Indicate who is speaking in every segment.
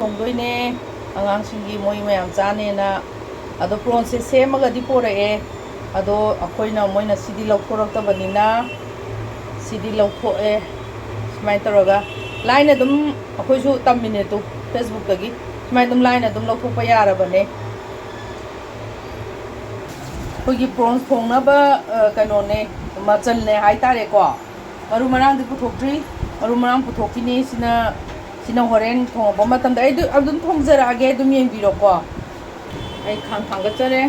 Speaker 1: thongdoine angangsinggi moi mayam chane ado prawn se semaga di porae ado akoina moina sidi lauthoraktabanina sidi lauthoe smai taraga line dum akoisu tammine tu facebook tagi smai dum line dum lauthopa yarabane kogi prawn thongnaba kanone machal ne haitare ko maru marang di puthokri maru marang puthokini sina horen thongba matamda ai adum thongjara age dum yengbiro ko ai khang ga chare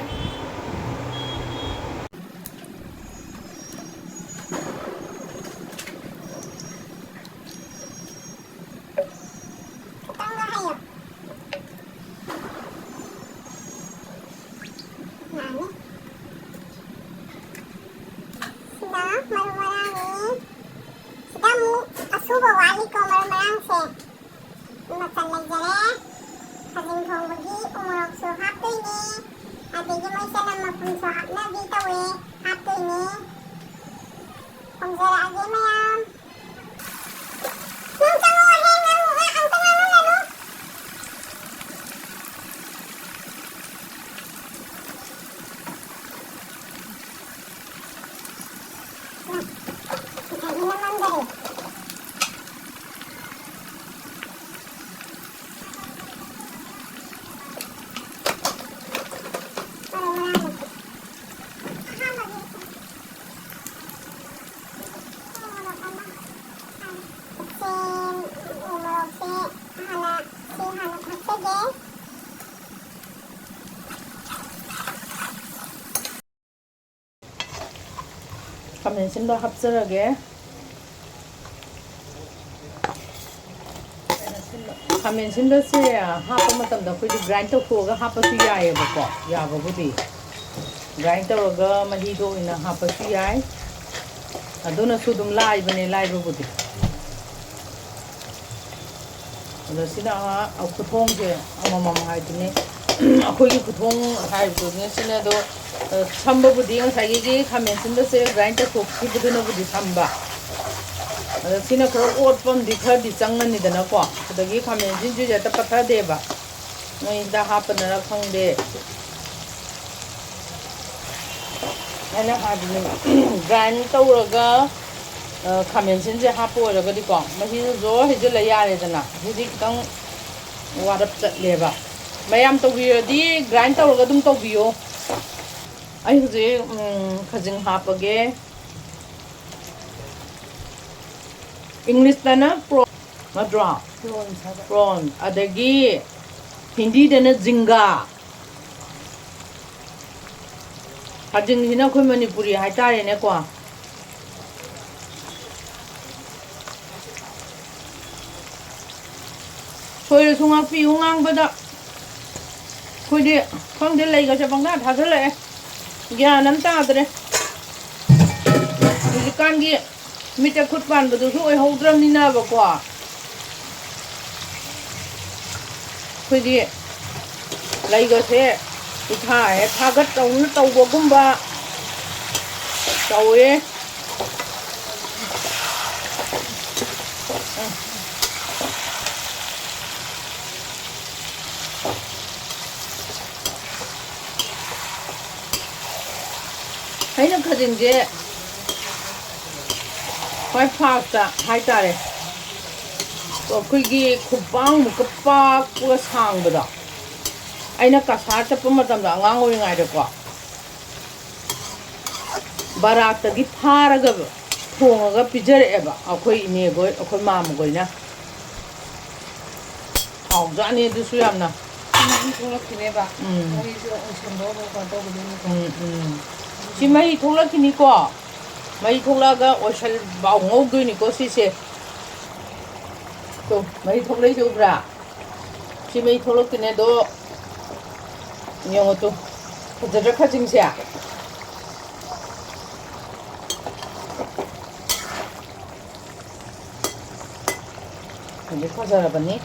Speaker 2: Khajing Thongbagi umurok so haptoyne adegi moisana mapun so hapna bitawe haptoyne Thongjara age mayam nung tango he nang ang tango lalo Khajing naman dari
Speaker 1: 카멘신도 합절하게 카멘신도 세야 하빠 마tamda khoi grind tawthoga hapasu yae bako yababudi grind tawraga mahi do ina hapasu yai aduna su dum laibane laibabudi ada sina a khuthong je amamam haidune akhoi gi khuthong haidune sina do samba budi ngasai gi khamensin da se grind tawthok buduna budi samba ada sina khar ot pam di khar di changani dana ko adagi khamensin ju jata patha deba noi da hapana ra khangde ana hadini grind tawraga khamensin je hapo raga di ko mahi zo hijula yare dana hiji kang warap chatleba mayam tawbiradi grind tawraga dum tawbiyo ai huje khajing hapage English dana prawn madra prawn adagi Hindi dana jinga khajing hina khoi manipuri haitare ne ko soire sunga pi ungang bada khoi de khangde lai ga chapang na thadale gyanam ta adre kan gi mita khut pan badu su oi hodram ni na ba ko khoi di lai ga se itha he thagat taw na taw go gumba tawe haina khajing je quite fast haitare to khigi khupang mukpa pura sang bada aina kasar chappa matam da angang oi ngai de ko barak ta gi pharaga thonga pijare eba akhoi ine goi akhoi mam goi na aw jani du su yamna tholakineba moi jo onsondo ko to budini si mai tholakini ko mai tholaga osal baw ngogdoi ni ko si se to mai tholai ju bra si mai tholakine do nyong to khajra khajing sia ini khajara bani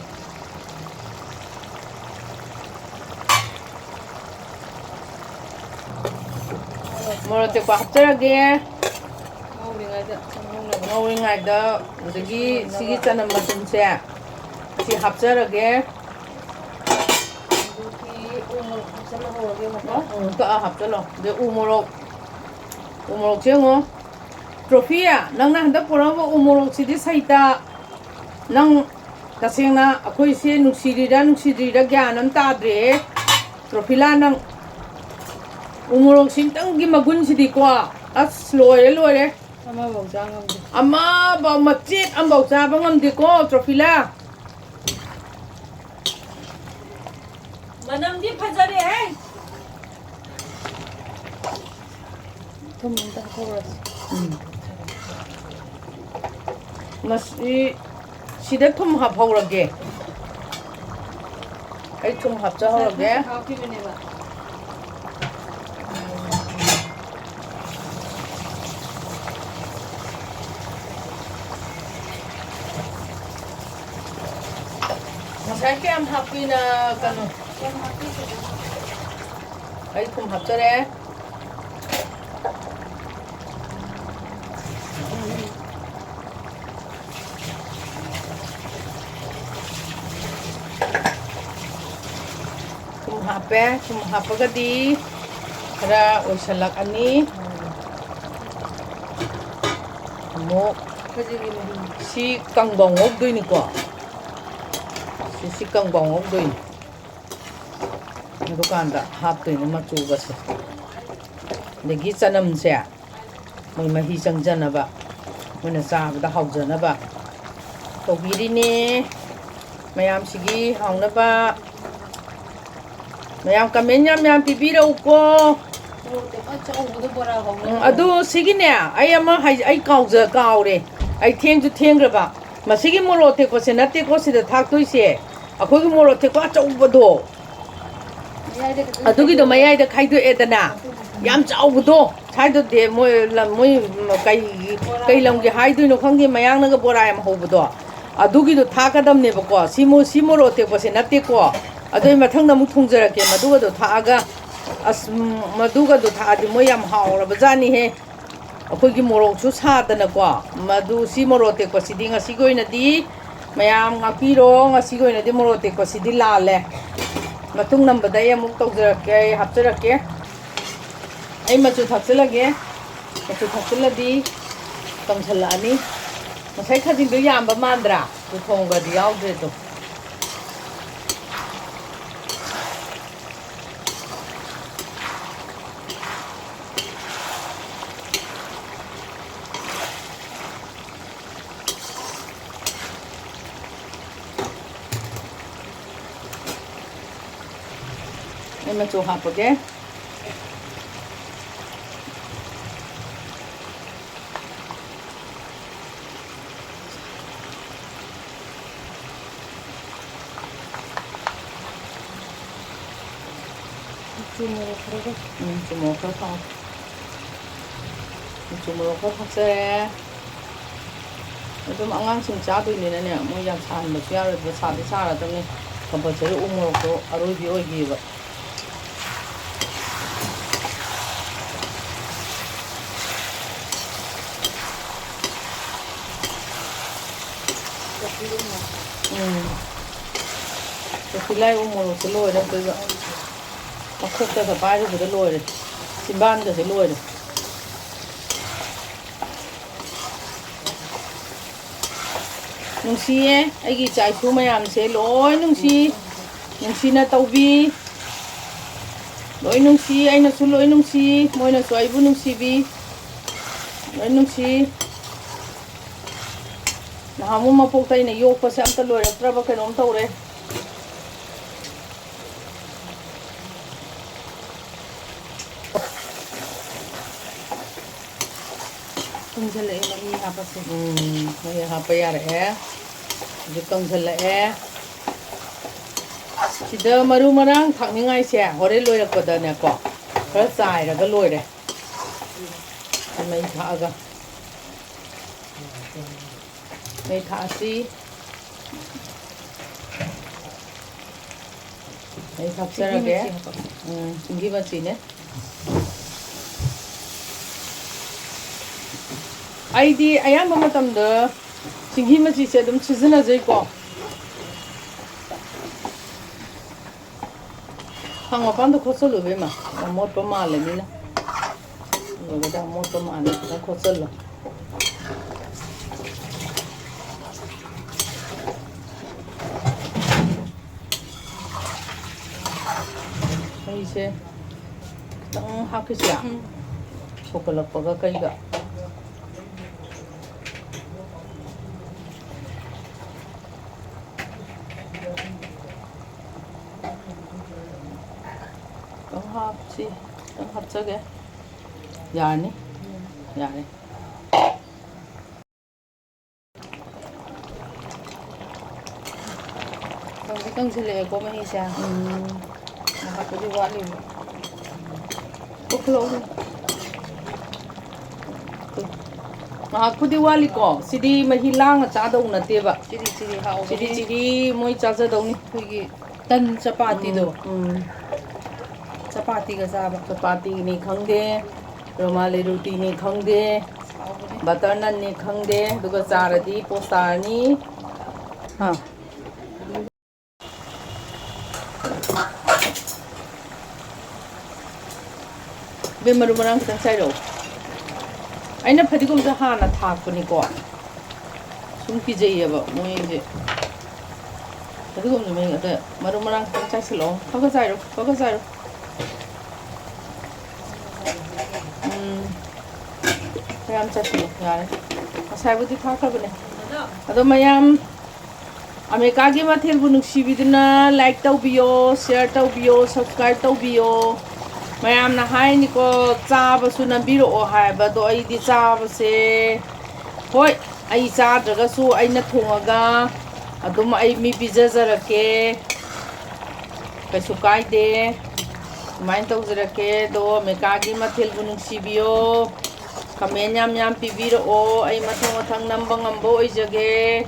Speaker 1: Morote ko haptarage ngawingai da udagi sigi chanam matum se si haptarage hapchalo de umorok chengo trophy ya nang na handa poraba umorok sidi saita nang tasengna akoi se nuksirida gyanam tadre trophy la nang umorok sintang gi magun sidi kwa as loire ama ba machet am bau cha bangam de ko trophy la
Speaker 3: manam di phajare hai
Speaker 1: masi sida thum hap hawrage ai thum hap cha hawrage masai ke am hapina kanu ai thum hap chare thum hapagadi khara oisalak ani mo si kangbong ok doi ni ko si kangbong ok doi dukan da hap doi ma chu ba se legi chanam se mai mahi changjana ba mona sa ba da haujana ba to biri ne mayam sigi hauna ba mayam kamen yam pibira uko adu sigine ai ama ai kaure ai thenggraba masigi moro te ko se nate ko se da thak toi se akoi gi moro te ko achaubodo adugi do mayai da khaido edana yam chaubodo thaido de moi kai lam gi haido no khangge mayang na ga bora yam hobodo adugi do thakadam ne ba ko simoro te ko se nate ko adoi mathangda mu thongjarake maduga do thaaga as maduga do thaadi mo yam haura bajani he akoi gi morok chu sadana ko madu si morote ko sidinga sigoina di mayam ngapiro nga sigoina di morote ko sidi lale matung nambada yamuk tawjarake hapjarake ai machu thakselage machu thakseladi kamshalani masai khajing do yamba mandra to thongba di yaudre to em cho hấp ok 주물럭 탁세 좀 앙앙충 짜도이네 뭐 양 산도 뼈를 사디 살아더니 컴퍼처리 우물럭도 아로비 오기가 Filai umur se loi da cái khúc ta phải rồi cái loi rồi xin ban cái loi rồi nung si ai gi chai thu mayam se loi nung si na taubi loi nung si ai na su loi nung si moi na suai bu nung si bi loi nung si na hamu ma pok tai na yok pa sa am ta loi ra tra ba kai nom tau re Kangzala lagi apa sih? Lagi apa ya re? Jadi kangzala Sida maru marang thak ni ngai se hore loi rak pada ne ko. Khar sai ra ga loi re. Mai tha ga. Mai tha si. Mai thak sa ra ge. Singi ba si ne. 아이디 아야 마마담도 징히마지 세듬 치즈나 저이고 Hang mapanda khosolo be ma mot pa ma le ni na lo ga mot pa ma le na khosolo ai se tang ha ke sia chocolate pa ga kai ga hapsi tang hapsage yani yani kang sile ko mahi siya nakapudi wali oklo nakapudi wali ko sidi mahilang cha dau na te ba sidi moi cha cha dau ni khoi tan chapati do chapati ka saba chapati ni khangde romali roti ni khangde butter naan ni khangde duga charadi postar ni ha be maru marang sang sai ro aina phadigum sa ha na thak ni ko sum ki jei ba moi je phadigum me ata maru marang sang sai silo ka sai ro mayam chasilo yare asai budi thakha bane ado mayam America gi mathel bu nuksi biduna like tawbiyo share tawbiyo subscribe tawbiyo mayam na hai ni ko chaba su na biro o hai ba do ai di chaba se hoi ai cha daga su ai na thonga adum ai mi bijazara ke kaisu kai de main tawzara ke do America gi mathel bu nuksi biyo comment yam pibiro o ai mathang namba ngambo oi jage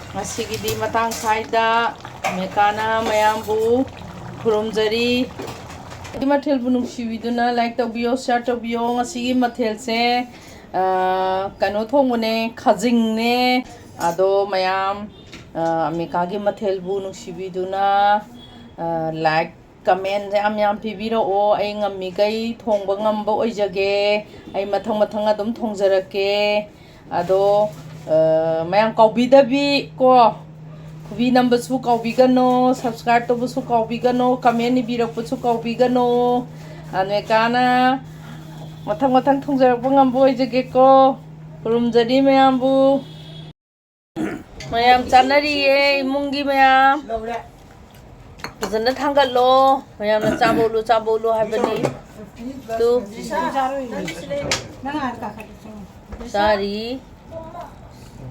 Speaker 1: Masigi di matang saida mekana mayambu khurumjari di mathel bunung siwiduna like tawbiyo share tawbiyo ngasigi mathel se kano thongune khajing ne ado mayam mekagi mathel bunung siwiduna like comment yam pibiro o ai ngammi gai thongba ngambo oi jage ai mathang adum thongjarake ado mayang kaubidabi ko kubi number su kaubigano subscribe to su kaubigano comment ni birak su kaubigano ane kana mathang thongjarak bangam boy jage ko rum jadi mayambu mayam chanari e mungi mayam jana thangal lo mayam na chabolu habani tu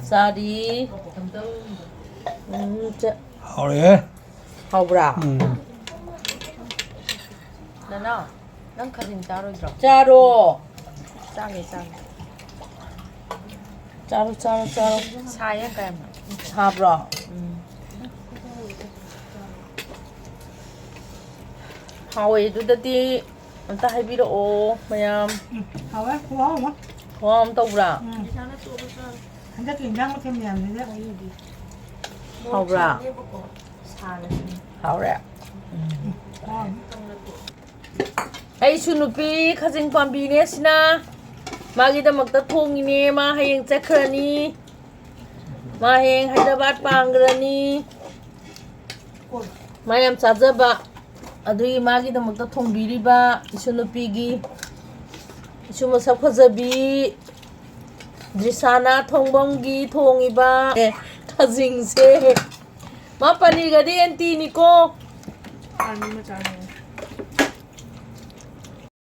Speaker 1: Sari
Speaker 3: hào đấy
Speaker 1: hào bra
Speaker 4: Nana, nang Khajing charo dro.
Speaker 1: charo charo
Speaker 4: Saya kaya ma.
Speaker 1: ha bra hawe du dati anta haibiro o mayam
Speaker 5: hawa kuwa
Speaker 1: hom to bra
Speaker 5: handa kinjang ma kem yam ne
Speaker 1: hào bra
Speaker 4: Sana.
Speaker 1: hào ra ai sunupi khajing pambi ne sina magi da makta thongi ne ma hayeng chakhrani ma heng Hyderabad pangrani mayam chajaba adui magi da makta thongbiriba sunupi gi suma sakhajabi drisana thongbamgi thongiba khajing se ma pani ga di anti ni ko
Speaker 4: Ano mo charo?